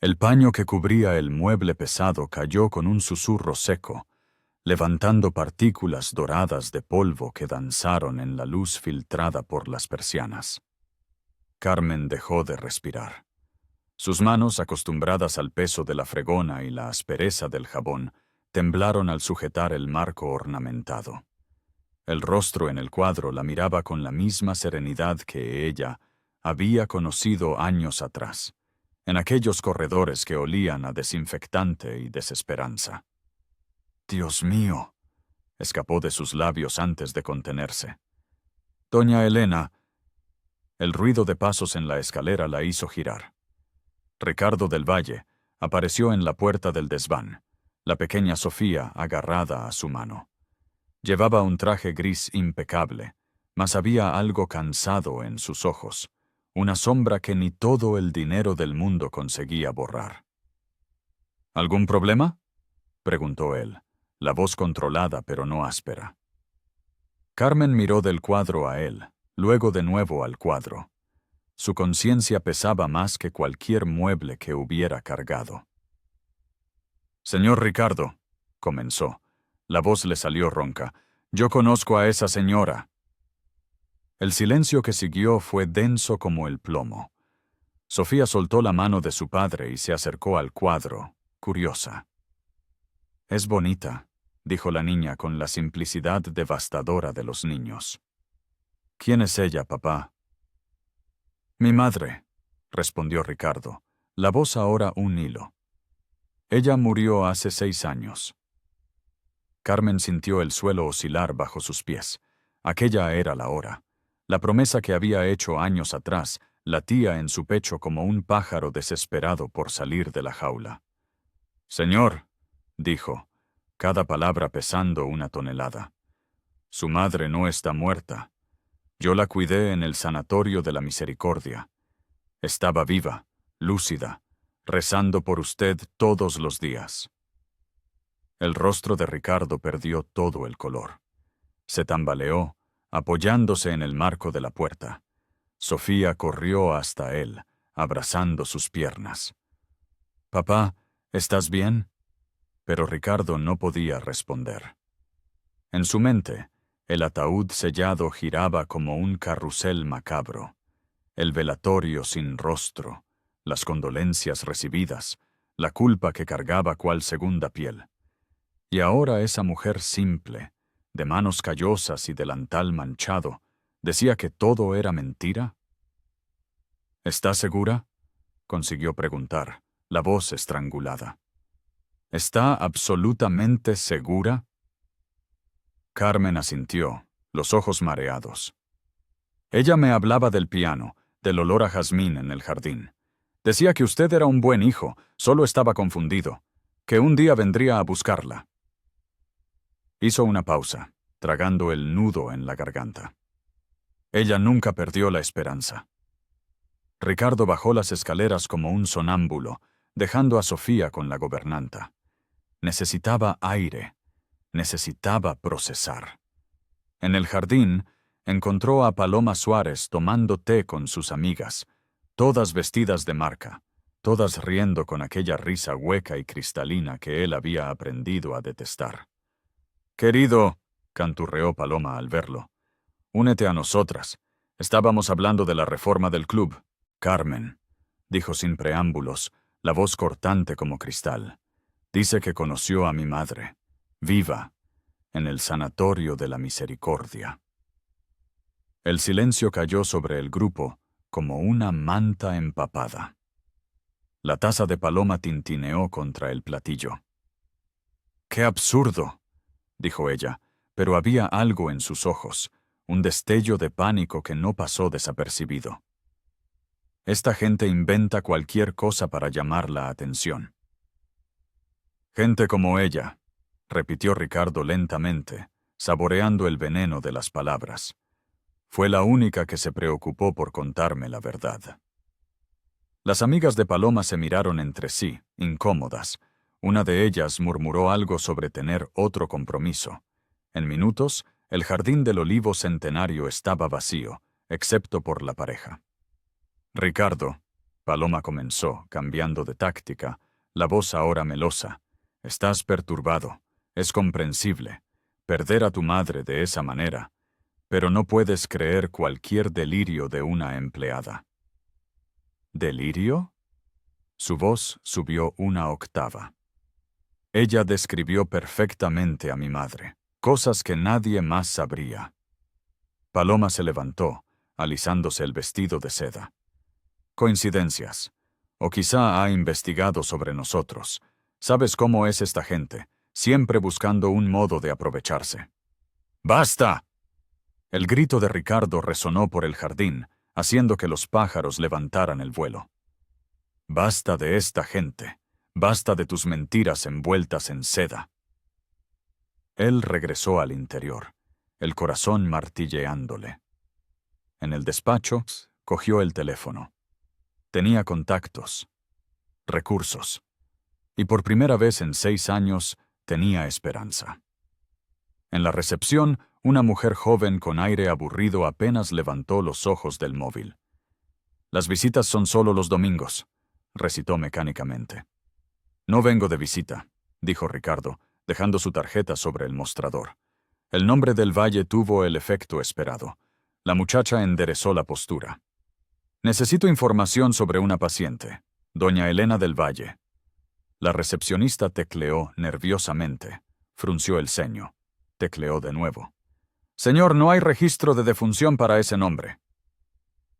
El paño que cubría el mueble pesado cayó con un susurro seco, levantando partículas doradas de polvo que danzaron en la luz filtrada por las persianas. Carmen dejó de respirar. Sus manos, acostumbradas al peso de la fregona y la aspereza del jabón, temblaron al sujetar el marco ornamentado. El rostro en el cuadro la miraba con la misma serenidad que ella había conocido años atrás, en aquellos corredores que olían a desinfectante y desesperanza. «Dios mío», escapó de sus labios antes de contenerse. «Doña Elena». El ruido de pasos en la escalera la hizo girar. Ricardo del Valle apareció en la puerta del desván, la pequeña Sofía agarrada a su mano. Llevaba un traje gris impecable, mas había algo cansado en sus ojos, una sombra que ni todo el dinero del mundo conseguía borrar. «¿Algún problema?», preguntó él, la voz controlada pero no áspera. Carmen miró del cuadro a él, luego de nuevo al cuadro. Su conciencia pesaba más que cualquier mueble que hubiera cargado. «Señor Ricardo», comenzó. La voz le salió ronca. «Yo conozco a esa señora». El silencio que siguió fue denso como el plomo. Sofía soltó la mano de su padre y se acercó al cuadro, curiosa. «Es bonita», dijo la niña con la simplicidad devastadora de los niños. «¿Quién es ella, papá?» «Mi madre», respondió Ricardo, la voz ahora un hilo. «Ella murió hace 6 años». Carmen sintió el suelo oscilar bajo sus pies. Aquella era la hora. La promesa que había hecho años atrás latía en su pecho como un pájaro desesperado por salir de la jaula. «Señor», dijo, cada palabra pesando una tonelada. «Su madre no está muerta. Yo la cuidé en el sanatorio de la Misericordia. Estaba viva, lúcida, rezando por usted todos los días». El rostro de Ricardo perdió todo el color. Se tambaleó, apoyándose en el marco de la puerta. Sofía corrió hasta él, abrazando sus piernas. «Papá, ¿estás bien?». Pero Ricardo no podía responder. En su mente, el ataúd sellado giraba como un carrusel macabro. El velatorio sin rostro, las condolencias recibidas, la culpa que cargaba cual segunda piel. Y ahora esa mujer simple, de manos callosas y delantal manchado, decía que todo era mentira. «¿Está segura?», consiguió preguntar, la voz estrangulada. «¿Está absolutamente segura?». Carmen asintió, los ojos mareados. «Ella me hablaba del piano, del olor a jazmín en el jardín. Decía que usted era un buen hijo, solo estaba confundido, que un día vendría a buscarla». Hizo una pausa, tragando el nudo en la garganta. Ella nunca perdió la esperanza. Ricardo bajó las escaleras como un sonámbulo, dejando a Sofía con la gobernanta. Necesitaba aire, necesitaba procesar. En el jardín, encontró a Paloma Suárez tomando té con sus amigas, todas vestidas de marca, todas riendo con aquella risa hueca y cristalina que él había aprendido a detestar. «Querido», canturreó Paloma al verlo, «únete a nosotras. Estábamos hablando de la reforma del club». «Carmen», dijo sin preámbulos, la voz cortante como cristal, «dice que conoció a mi madre, viva, en el sanatorio de la Misericordia». El silencio cayó sobre el grupo como una manta empapada. La taza de Paloma tintineó contra el platillo. «¡Qué absurdo!», dijo ella, pero había algo en sus ojos, un destello de pánico que no pasó desapercibido. «Esta gente inventa cualquier cosa para llamar la atención». «Gente como ella», repitió Ricardo lentamente, saboreando el veneno de las palabras. «Fue la única que se preocupó por contarme la verdad». Las amigas de Paloma se miraron entre sí, incómodas. Una de ellas murmuró algo sobre tener otro compromiso. En minutos, el jardín del olivo centenario estaba vacío, excepto por la pareja. «Ricardo», Paloma comenzó, cambiando de táctica, la voz ahora melosa. Estás perturbado. Es comprensible. Perder a tu madre de esa manera. Pero no puedes creer cualquier delirio de una empleada. ¿Delirio? Su voz subió una octava. Ella describió perfectamente a mi madre, cosas que nadie más sabría. Paloma se levantó, alisándose el vestido de seda. Coincidencias. O quizá ha investigado sobre nosotros. ¿Sabes cómo es esta gente? Siempre buscando un modo de aprovecharse. ¡Basta! El grito de Ricardo resonó por el jardín, haciendo que los pájaros levantaran el vuelo. Basta de esta gente. Basta de tus mentiras envueltas en seda. Él regresó al interior, el corazón martilleándole. En el despacho, cogió el teléfono. Tenía contactos, recursos, y por primera vez en 6 años tenía esperanza. En la recepción, una mujer joven con aire aburrido apenas levantó los ojos del móvil. Las visitas son solo los domingos, recitó mecánicamente. No vengo de visita, dijo Ricardo, dejando su tarjeta sobre el mostrador. El nombre del valle tuvo el efecto esperado. La muchacha enderezó la postura. Necesito información sobre una paciente, doña Elena del Valle. La recepcionista tecleó nerviosamente. Frunció el ceño. Tecleó de nuevo. Señor, no hay registro de defunción para ese nombre.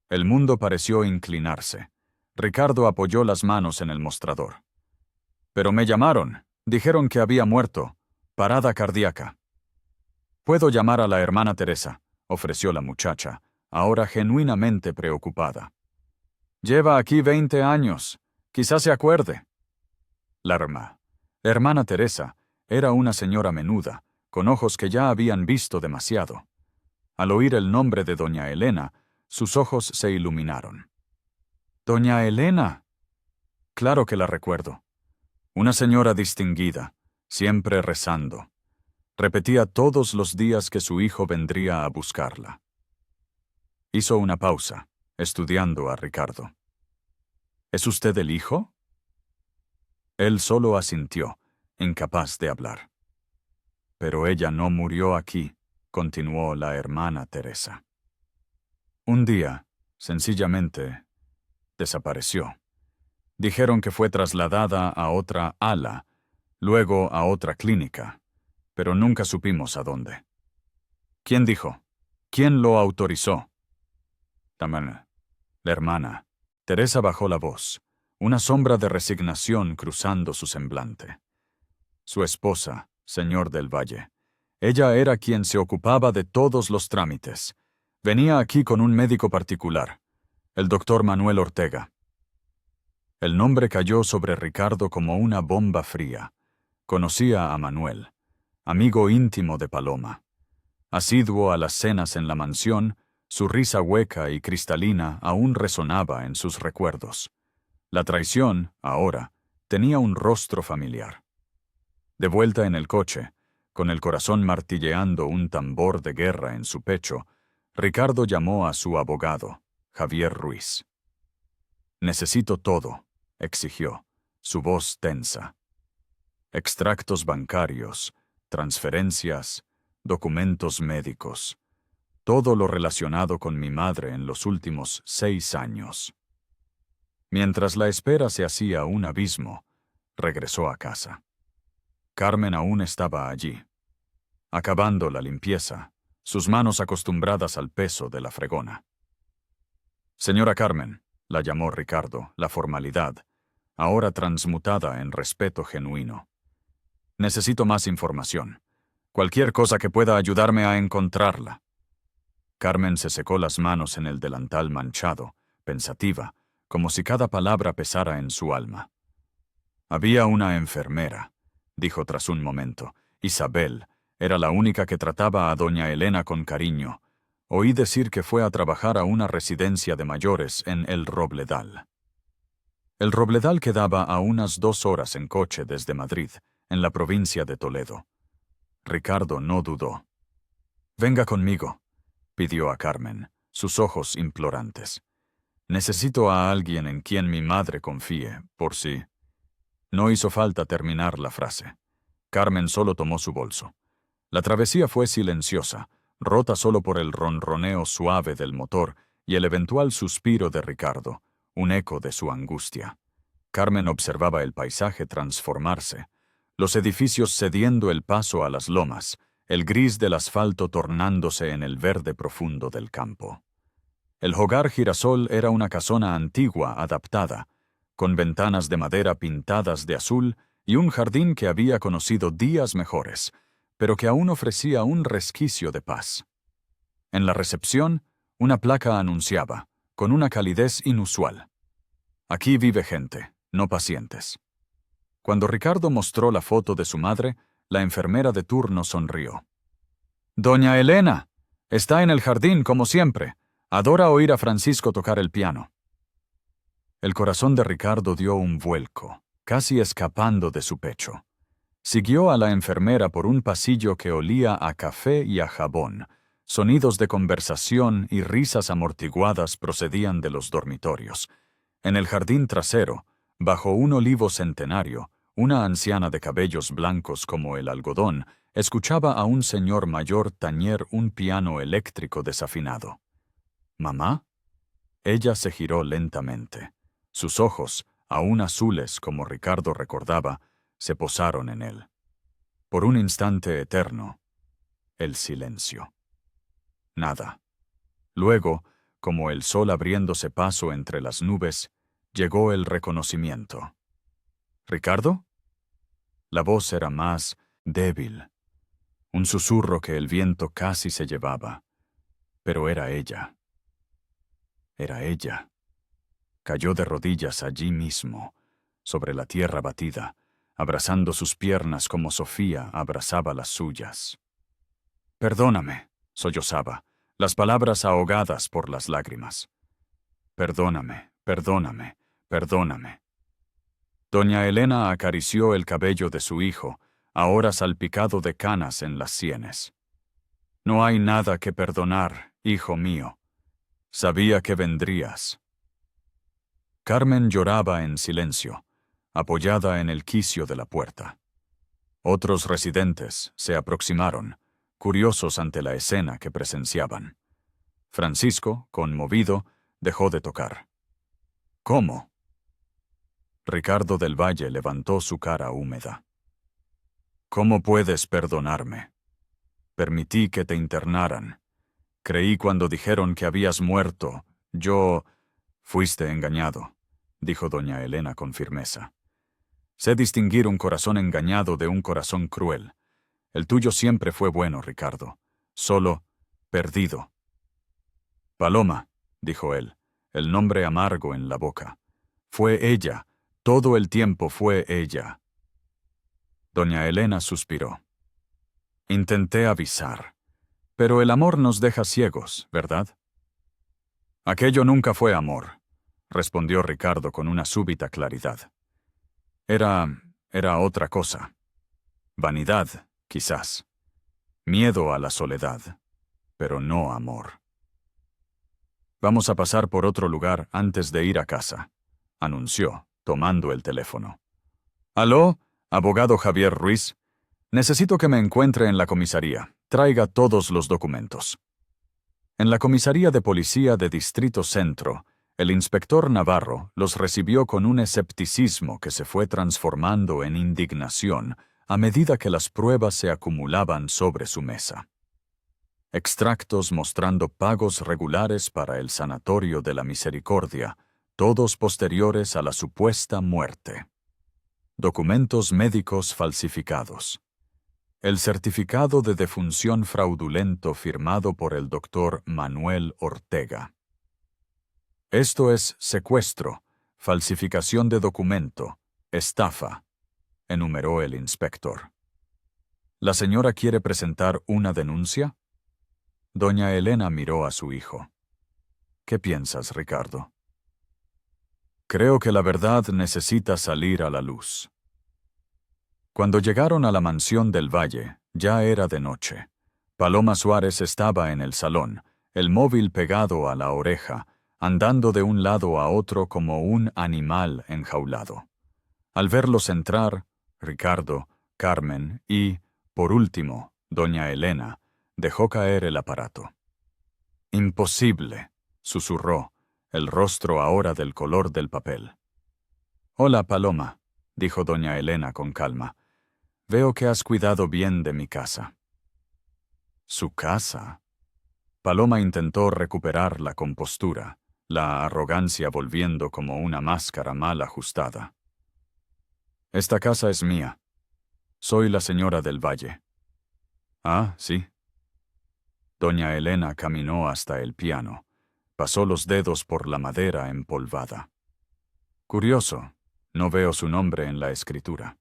El mundo pareció inclinarse. Ricardo apoyó las manos en el mostrador. Pero me llamaron. Dijeron que había muerto. Parada cardíaca. Puedo llamar a la hermana Teresa, ofreció la muchacha, ahora genuinamente preocupada. Lleva aquí 20 años. Quizás se acuerde. La hermana Teresa era una señora menuda, con ojos que ya habían visto demasiado. Al oír el nombre de doña Elena, sus ojos se iluminaron. «¿Doña Elena?» Claro que la recuerdo. Una señora distinguida, siempre rezando. Repetía todos los días que su hijo vendría a buscarla. Hizo una pausa, estudiando a Ricardo. ¿Es usted el hijo? Él solo asintió, incapaz de hablar. Pero ella no murió aquí, continuó la hermana Teresa. Un día, sencillamente, desapareció. Dijeron que fue trasladada a otra ala, luego a otra clínica, pero nunca supimos a dónde. ¿Quién dijo? ¿Quién lo autorizó? La hermana. Teresa bajó la voz, una sombra de resignación cruzando su semblante. Su esposa, señor del Valle. Ella era quien se ocupaba de todos los trámites. Venía aquí con un médico particular, el doctor Manuel Ortega. El nombre cayó sobre Ricardo como una bomba fría. Conocía a Manuel, amigo íntimo de Paloma. Asiduo a las cenas en la mansión, su risa hueca y cristalina aún resonaba en sus recuerdos. La traición, ahora, tenía un rostro familiar. De vuelta en el coche, con el corazón martilleando un tambor de guerra en su pecho, Ricardo llamó a su abogado, Javier Ruiz. «Necesito todo», exigió, su voz tensa. Extractos bancarios, transferencias, documentos médicos, todo lo relacionado con mi madre en los últimos 6 años. Mientras la espera se hacía un abismo, regresó a casa. Carmen aún estaba allí, acabando la limpieza, sus manos acostumbradas al peso de la fregona. «Señora Carmen», la llamó Ricardo, la formalidad, ahora transmutada en respeto genuino. «Necesito más información. Cualquier cosa que pueda ayudarme a encontrarla». Carmen se secó las manos en el delantal manchado, pensativa, como si cada palabra pesara en su alma. «Había una enfermera», dijo tras un momento. «Isabel, era la única que trataba a doña Elena con cariño. Oí decir que fue a trabajar a una residencia de mayores en El Robledal». El Robledal quedaba a unas 2 horas en coche desde Madrid, en la provincia de Toledo. Ricardo no dudó. «Venga conmigo», pidió a Carmen, sus ojos implorantes. Necesito a alguien en quien mi madre confíe, por si... No hizo falta terminar la frase. Carmen solo tomó su bolso. La travesía fue silenciosa, rota solo por el ronroneo suave del motor y el eventual suspiro de Ricardo, un eco de su angustia. Carmen observaba el paisaje transformarse, los edificios cediendo el paso a las lomas, el gris del asfalto tornándose en el verde profundo del campo. El hogar Girasol era una casona antigua adaptada, con ventanas de madera pintadas de azul y un jardín que había conocido días mejores, pero que aún ofrecía un resquicio de paz. En la recepción, una placa anunciaba, con una calidez inusual: «Aquí vive gente, no pacientes». Cuando Ricardo mostró la foto de su madre, la enfermera de turno sonrió. «Doña Elena, está en el jardín como siempre. Adora oír a Francisco tocar el piano». El corazón de Ricardo dio un vuelco, casi escapando de su pecho. Siguió a la enfermera por un pasillo que olía a café y a jabón. Sonidos de conversación y risas amortiguadas procedían de los dormitorios. En el jardín trasero, bajo un olivo centenario, una anciana de cabellos blancos como el algodón escuchaba a un señor mayor tañer un piano eléctrico desafinado. «¿Mamá?» Ella se giró lentamente. Sus ojos, aún azules como Ricardo recordaba, se posaron en él. Por un instante eterno, el silencio. Nada. Luego, como el sol abriéndose paso entre las nubes, llegó el reconocimiento. «¿Ricardo?» La voz era más débil, un susurro que el viento casi se llevaba. Pero era ella. Era ella. Cayó de rodillas allí mismo, sobre la tierra batida, abrazando sus piernas como Sofía abrazaba las suyas. «Perdóname», sollozaba, las palabras ahogadas por las lágrimas. «Perdóname, perdóname, perdóname». Doña Elena acarició el cabello de su hijo, ahora salpicado de canas en las sienes. «No hay nada que perdonar, hijo mío. Sabía que vendrías». Carmen lloraba en silencio, apoyada en el quicio de la puerta. Otros residentes se aproximaron, curiosos ante la escena que presenciaban. Francisco, conmovido, dejó de tocar. «¿Cómo?» Ricardo del Valle levantó su cara húmeda. «¿Cómo puedes perdonarme? Permití que te internaran. Creí cuando dijeron que habías muerto. Fuiste engañado», dijo doña Elena con firmeza. «Sé distinguir un corazón engañado de un corazón cruel. El tuyo siempre fue bueno, Ricardo. Solo perdido». «Paloma», dijo él, el nombre amargo en la boca. «Fue ella. Todo el tiempo fue ella». Doña Elena suspiró. «Intenté avisar. Pero el amor nos deja ciegos, ¿verdad?» «Aquello nunca fue amor», respondió Ricardo con una súbita claridad. Era otra cosa. Vanidad, quizás. Miedo a la soledad, pero no amor. «Vamos a pasar por otro lugar antes de ir a casa», anunció, tomando el teléfono. «¿Aló, abogado Javier Ruiz? Necesito que me encuentre en la comisaría. Traiga todos los documentos». En la comisaría de policía de Distrito Centro, el inspector Navarro los recibió con un escepticismo que se fue transformando en indignación a medida que las pruebas se acumulaban sobre su mesa. Extractos mostrando pagos regulares para el Sanatorio de la Misericordia, todos posteriores a la supuesta muerte. Documentos médicos falsificados. El certificado de defunción fraudulento firmado por el doctor Manuel Ortega. «Esto es secuestro, falsificación de documento, estafa», enumeró el inspector. «¿La señora quiere presentar una denuncia?» Doña Elena miró a su hijo. «¿Qué piensas, Ricardo?» «Creo que la verdad necesita salir a la luz». Cuando llegaron a la mansión del Valle, ya era de noche. Paloma Suárez estaba en el salón, el móvil pegado a la oreja, andando de un lado a otro como un animal enjaulado. Al verlos entrar, Ricardo, Carmen y, por último, doña Elena, dejó caer el aparato. «Imposible», susurró, el rostro ahora del color del papel. «Hola, Paloma», dijo doña Elena con calma. «Veo que has cuidado bien de mi casa». «¿Su casa?» Paloma intentó recuperar la compostura, la arrogancia volviendo como una máscara mal ajustada. «Esta casa es mía. Soy la señora del Valle». «Ah, sí». Doña Elena caminó hasta el piano, pasó los dedos por la madera empolvada. «Curioso, no veo su nombre en la escritura».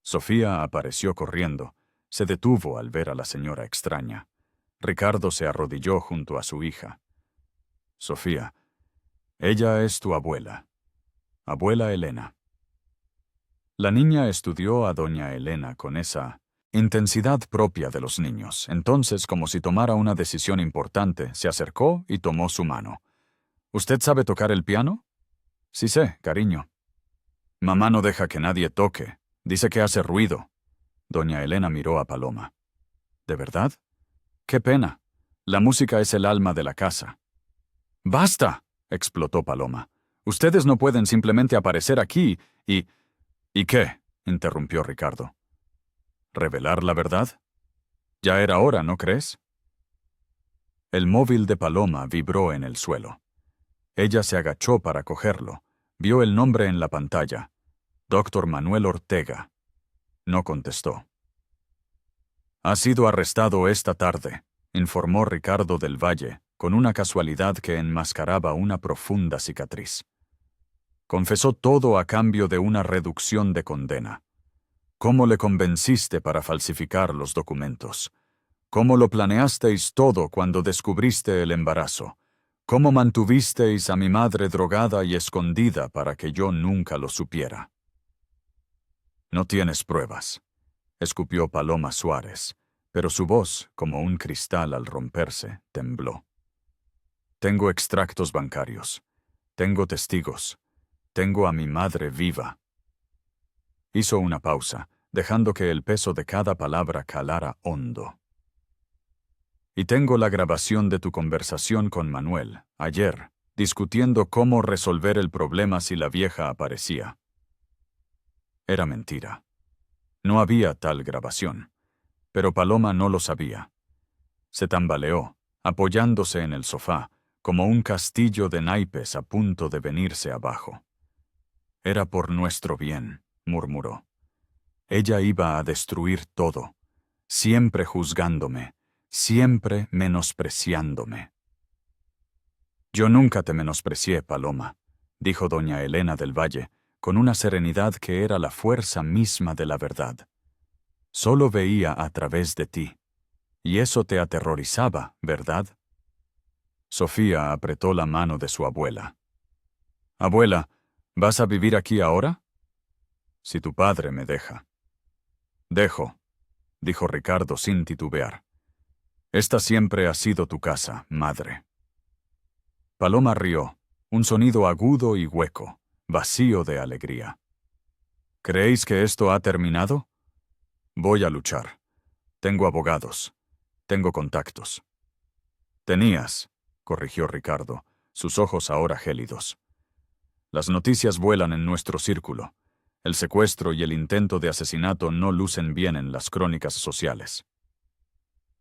Sofía apareció corriendo, se detuvo al ver a la señora extraña. Ricardo se arrodilló junto a su hija. «Sofía, ella es tu abuela. Abuela Elena». La niña estudió a doña Elena con esa intensidad propia de los niños. Entonces, como si tomara una decisión importante, se acercó y tomó su mano. «¿Usted sabe tocar el piano?» «Sí sé, cariño». «Mamá no deja que nadie toque. Dice que hace ruido». Doña Elena miró a Paloma. «¿De verdad? Qué pena. La música es el alma de la casa». «¡Basta!», explotó Paloma. «Ustedes no pueden simplemente aparecer aquí y...» «¿Y qué?», interrumpió Ricardo. «¿Revelar la verdad? Ya era hora, ¿no crees?». El móvil de Paloma vibró en el suelo. Ella se agachó para cogerlo. Vio el nombre en la pantalla. Dr. Manuel Ortega. No contestó. «Ha sido arrestado esta tarde», informó Ricardo del Valle, con una casualidad que enmascaraba una profunda cicatriz. «Confesó todo a cambio de una reducción de condena. ¿Cómo le convenciste para falsificar los documentos? ¿Cómo lo planeasteis todo cuando descubriste el embarazo? ¿Cómo mantuvisteis a mi madre drogada y escondida para que yo nunca lo supiera?». «No tienes pruebas», escupió Paloma Suárez, pero su voz, como un cristal al romperse, tembló. «Tengo extractos bancarios. Tengo testigos. Tengo a mi madre viva». Hizo una pausa, dejando que el peso de cada palabra calara hondo. «Y tengo la grabación de tu conversación con Manuel, ayer, discutiendo cómo resolver el problema si la vieja aparecía». Era mentira. No había tal grabación, pero Paloma no lo sabía. Se tambaleó, apoyándose en el sofá, como un castillo de naipes a punto de venirse abajo. «Era por nuestro bien», murmuró. «Ella iba a destruir todo, siempre juzgándome, siempre menospreciándome». «Yo nunca te menosprecié, Paloma», dijo doña Elena del Valle, con una serenidad que era la fuerza misma de la verdad. «Solo veía a través de ti. Y eso te aterrorizaba, ¿verdad?». Sofía apretó la mano de su abuela. «Abuela, ¿vas a vivir aquí ahora?». «Si tu padre me deja». «Dejo», dijo Ricardo sin titubear. «Esta siempre ha sido tu casa, madre». Paloma rió, un sonido agudo y hueco, vacío de alegría. «¿Creéis que esto ha terminado? Voy a luchar. Tengo abogados. Tengo contactos». «Tenías», corrigió Ricardo, sus ojos ahora gélidos. «Las noticias vuelan en nuestro círculo. El secuestro y el intento de asesinato no lucen bien en las crónicas sociales».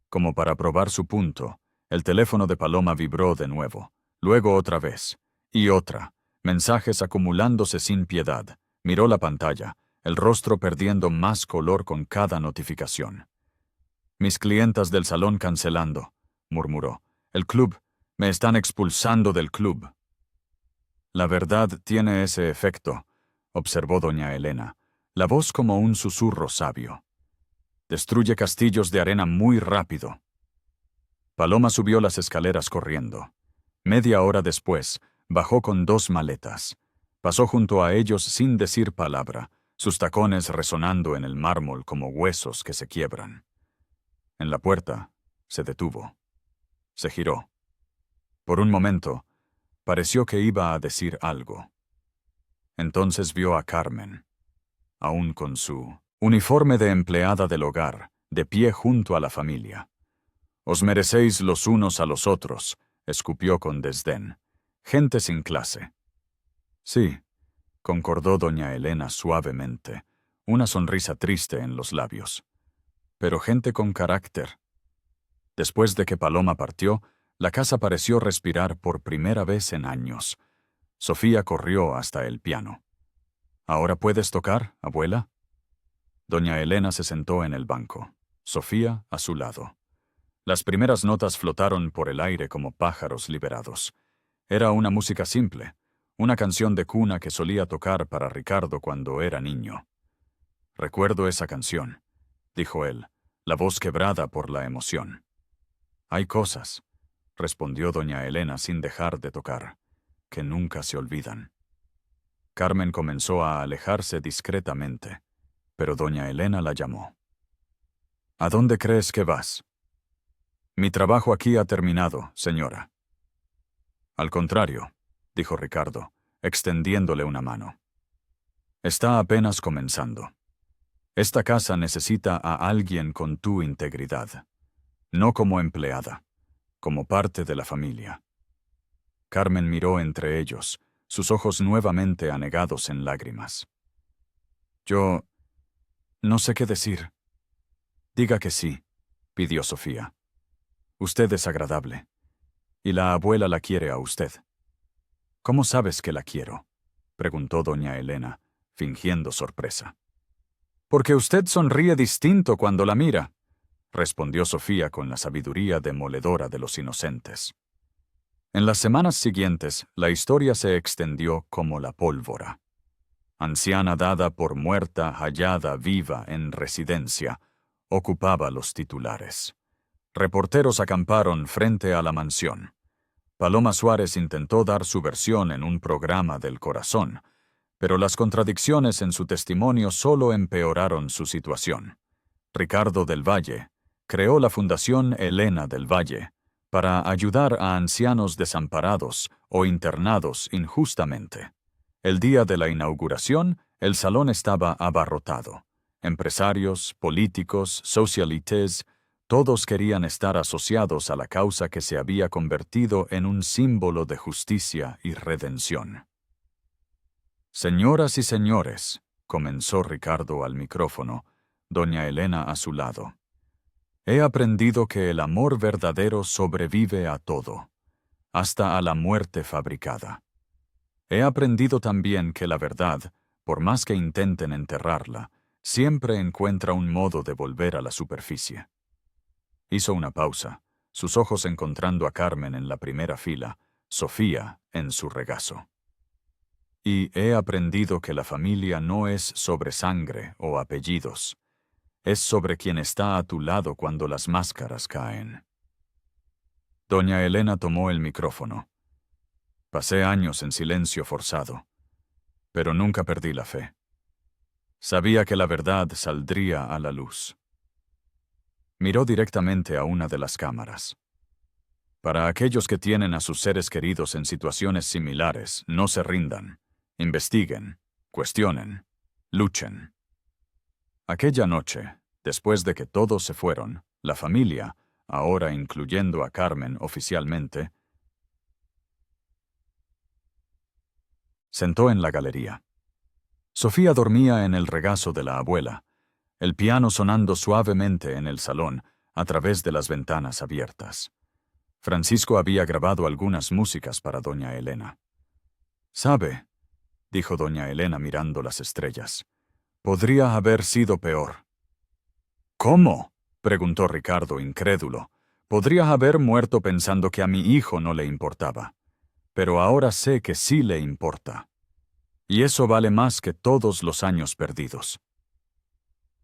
Como para probar su punto, el teléfono de Paloma vibró de nuevo, luego otra vez, y otra, mensajes acumulándose sin piedad. Miró la pantalla, el rostro perdiendo más color con cada notificación. «Mis clientas del salón cancelando», murmuró. «El club. Me están expulsando del club». «La verdad tiene ese efecto», observó doña Elena, la voz como un susurro sabio. «Destruye castillos de arena muy rápido». Paloma subió las escaleras corriendo. Media hora después, bajó con 2 maletas. Pasó junto a ellos sin decir palabra, sus tacones resonando en el mármol como huesos que se quiebran. En la puerta, se detuvo. Se giró. Por un momento, Pareció que iba a decir algo. Entonces vio a Carmen, aún con su uniforme de empleada del hogar, de pie junto a la familia. «Os merecéis los unos a los otros», escupió con desdén. «Gente sin clase». «Sí», concordó doña Elena suavemente, una sonrisa triste en los labios. «Pero gente con carácter». Después de que Paloma partió, la casa pareció respirar por primera vez en años. Sofía corrió hasta el piano. «¿Ahora puedes tocar, abuela?» Doña Elena se sentó en el banco, Sofía a su lado. Las primeras notas flotaron por el aire como pájaros liberados. Era una música simple, una canción de cuna que solía tocar para Ricardo cuando era niño. «Recuerdo esa canción», dijo él, la voz quebrada por la emoción. «Hay cosas», respondió doña Elena sin dejar de tocar, «que nunca se olvidan». Carmen comenzó a alejarse discretamente, pero doña Elena la llamó. «¿A dónde crees que vas?» «Mi trabajo aquí ha terminado, señora». «Al contrario», dijo Ricardo, extendiéndole una mano. «Está apenas comenzando. Esta casa necesita a alguien con tu integridad, no como empleada, como parte de la familia». Carmen miró entre ellos, sus ojos nuevamente anegados en lágrimas. «Yo no sé qué decir». «Diga que sí», pidió Sofía. «Usted es agradable, y la abuela la quiere a usted». «¿Cómo sabes que la quiero?», preguntó doña Elena, fingiendo sorpresa. «Porque usted sonríe distinto cuando la mira», respondió Sofía con la sabiduría demoledora de los inocentes. En las semanas siguientes, la historia se extendió como la pólvora. Anciana dada por muerta, hallada viva en residencia, ocupaba los titulares. Reporteros acamparon frente a la mansión. Paloma Suárez intentó dar su versión en un programa del Corazón, pero las contradicciones en su testimonio solo empeoraron su situación. Ricardo del Valle creó la Fundación Elena del Valle para ayudar a ancianos desamparados o internados injustamente. El día de la inauguración, el salón estaba abarrotado. Empresarios, políticos, socialites, todos querían estar asociados a la causa que se había convertido en un símbolo de justicia y redención. «Señoras y señores», comenzó Ricardo al micrófono, doña Elena a su lado, «he aprendido que el amor verdadero sobrevive a todo, hasta a la muerte fabricada. He aprendido también que la verdad, por más que intenten enterrarla, siempre encuentra un modo de volver a la superficie». Hizo una pausa, sus ojos encontrando a Carmen en la primera fila, Sofía en su regazo. «Y he aprendido que la familia no es sobre sangre o apellidos, es sobre quien está a tu lado cuando las máscaras caen». Doña Elena tomó el micrófono. «Pasé años en silencio forzado, pero nunca perdí la fe. Sabía que la verdad saldría a la luz». Miró directamente a una de las cámaras. «Para aquellos que tienen a sus seres queridos en situaciones similares, no se rindan. Investiguen, cuestionen, luchen». Aquella noche, después de que todos se fueron, la familia, ahora incluyendo a Carmen oficialmente, sentó en la galería. Sofía dormía en el regazo de la abuela, el piano sonando suavemente en el salón, a través de las ventanas abiertas. Francisco había grabado algunas músicas para doña Elena. «¿Sabe?», dijo doña Elena mirando las estrellas, «podría haber sido peor». «¿Cómo?», preguntó Ricardo incrédulo. «Podría haber muerto pensando que a mi hijo no le importaba. Pero ahora sé que sí le importa. Y eso vale más que todos los años perdidos».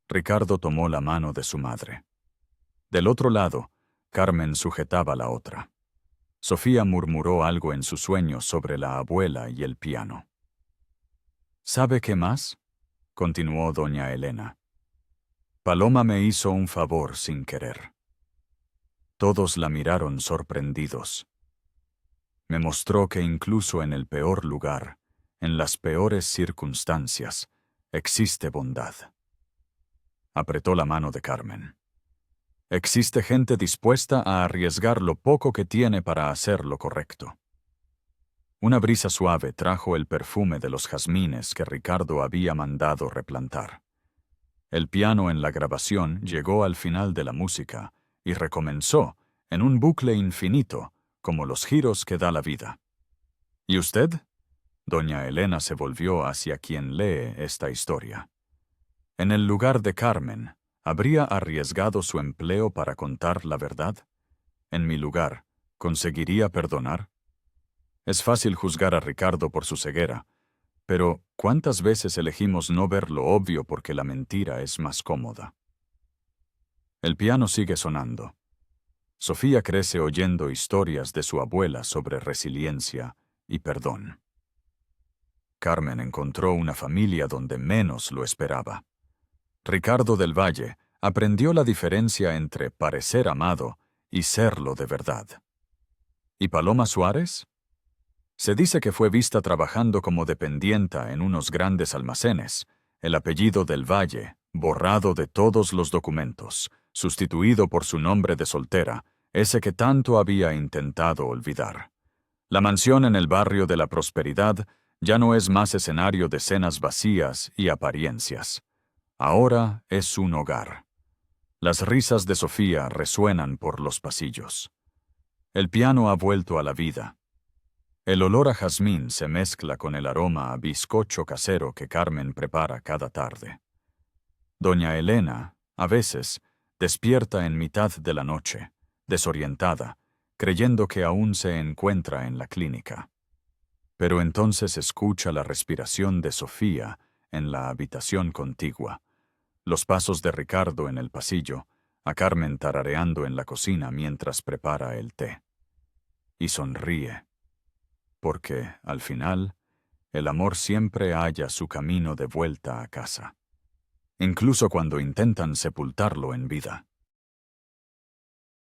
Ricardo tomó la mano de su madre. Del otro lado, Carmen sujetaba la otra. Sofía murmuró algo en su sueño sobre la abuela y el piano. «¿Sabe qué más?», continuó doña Elena. «Paloma me hizo un favor sin querer». Todos la miraron sorprendidos. Me mostró que incluso en el peor lugar, en las peores circunstancias, existe bondad. Apretó la mano de Carmen. Existe gente dispuesta a arriesgar lo poco que tiene para hacer lo correcto. Una brisa suave trajo el perfume de los jazmines que Ricardo había mandado replantar. El piano en la grabación llegó al final de la música y recomenzó, en un bucle infinito, como los giros que da la vida. ¿Y usted? Doña Elena se volvió hacia quien lee esta historia. En el lugar de Carmen, ¿habría arriesgado su empleo para contar la verdad? En mi lugar, ¿conseguiría perdonar? Es fácil juzgar a Ricardo por su ceguera, pero ¿cuántas veces elegimos no ver lo obvio porque la mentira es más cómoda? El piano sigue sonando. Sofía crece oyendo historias de su abuela sobre resiliencia y perdón. Carmen encontró una familia donde menos lo esperaba. Ricardo del Valle aprendió la diferencia entre parecer amado y serlo de verdad. ¿Y Paloma Suárez? Se dice que fue vista trabajando como dependienta en unos grandes almacenes, el apellido del Valle, borrado de todos los documentos, sustituido por su nombre de soltera, ese que tanto había intentado olvidar. La mansión en el barrio de la Prosperidad ya no es más escenario de escenas vacías y apariencias. Ahora es un hogar. Las risas de Sofía resuenan por los pasillos. El piano ha vuelto a la vida. El olor a jazmín se mezcla con el aroma a bizcocho casero que Carmen prepara cada tarde. Doña Elena, a veces, despierta en mitad de la noche, desorientada, creyendo que aún se encuentra en la clínica. Pero entonces escucha la respiración de Sofía en la habitación contigua, los pasos de Ricardo en el pasillo, a Carmen tarareando en la cocina mientras prepara el té. Y sonríe, porque, al final, el amor siempre halla su camino de vuelta a casa, incluso cuando intentan sepultarlo en vida.